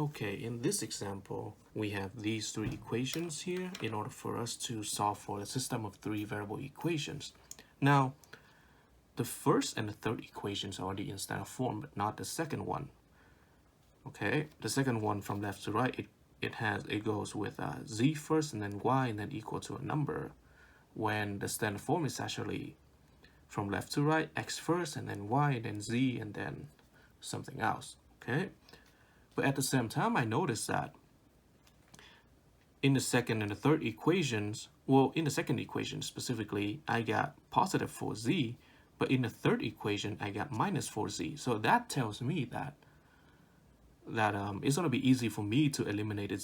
Okay, in this example, we have these three equations here in order for us to solve for a system of three variable equations. Now, the first and the third equations are already in standard form, but not the second one. Okay, the second one from left to right, it goes with z first and then y and then equal to a number. When the standard form is actually from left to right, x first and then y and then z and then something else. Okay. But at the same time, I noticed that in the second and the third equations, well, in the second equation specifically, I got positive 4z, but in the third equation, I got minus 4z. So that tells me that it's going to be easy for me to eliminate the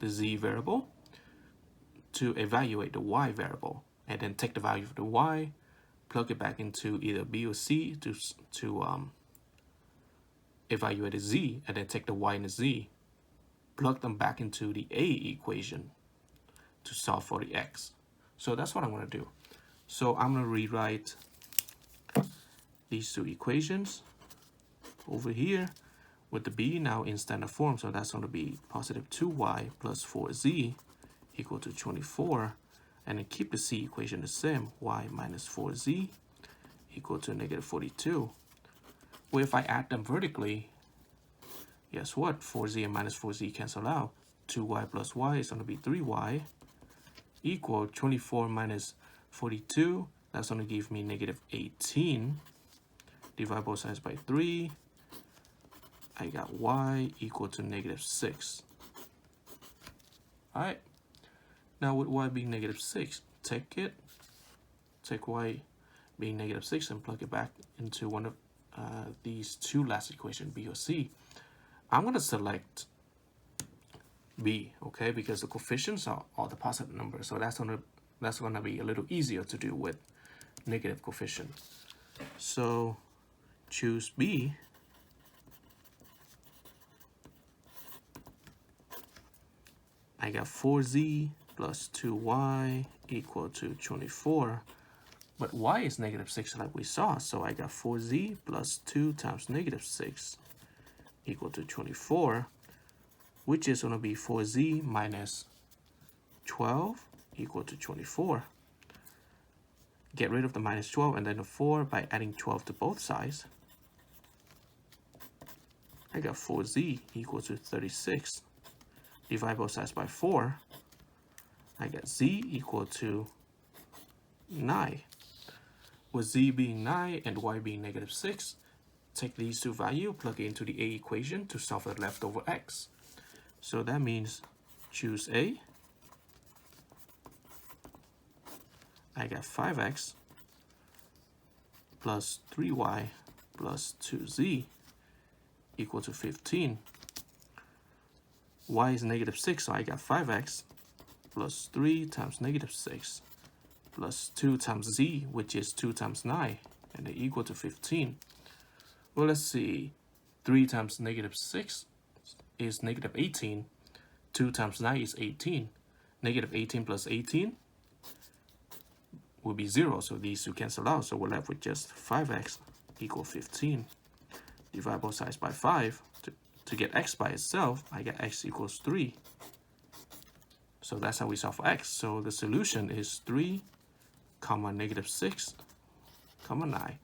z variable to evaluate the y variable, and then take the value of the y, plug it back into either b or c to evaluate the z, and then take the y and the z, plug them back into the a equation to solve for the x. So that's what I'm going to do. So I'm going to rewrite these two equations over here with the b now in standard form. So that's going to be positive 2y plus 4z equal to 24. And then keep the c equation the same, y minus 4z equal to negative 42. Well, if I add them vertically, guess what? 4z and minus 4z cancel out. 2y plus y is going to be 3y equal 24 minus 42. That's going to give me negative 18. Divide both sides by 3. I got y equal to negative 6. All right. Now with y being negative 6, take y being negative 6 and plug it back into one of these two last equations, b or c. I'm going to select b, okay, because the coefficients are all the positive numbers. So that's gonna be a little easier to do with negative coefficient. So choose b. I got 4z plus 2y equal to 24. But y is negative 6 like we saw. So I got 4z plus 2 times negative 6 equal to 24, which is going to be 4z minus 12 equal to 24. Get rid of the minus 12 and then the 4 by adding 12 to both sides. I got 4z equal to 36. Divide both sides by 4. I got z equal to 9. With z being 9 and y being negative 6, take these two values, plug it into the a equation to solve for the leftover x. So that means choose a. I got 5x plus 3y plus 2z equal to 15. Y is negative 6, so I got 5x plus 3 times negative 6 plus 2 times z, which is 2 times 9, and they equal to 15. Well, let's see. 3 times negative 6 is negative 18. 2 times 9 is 18. Negative 18 plus 18 will be 0, so these two cancel out. So we're left with just 5x equal 15. Divide both sides by 5. To get x by itself, I get x equals 3. So that's how we solve for x. So the solution is 3, negative 6, 9.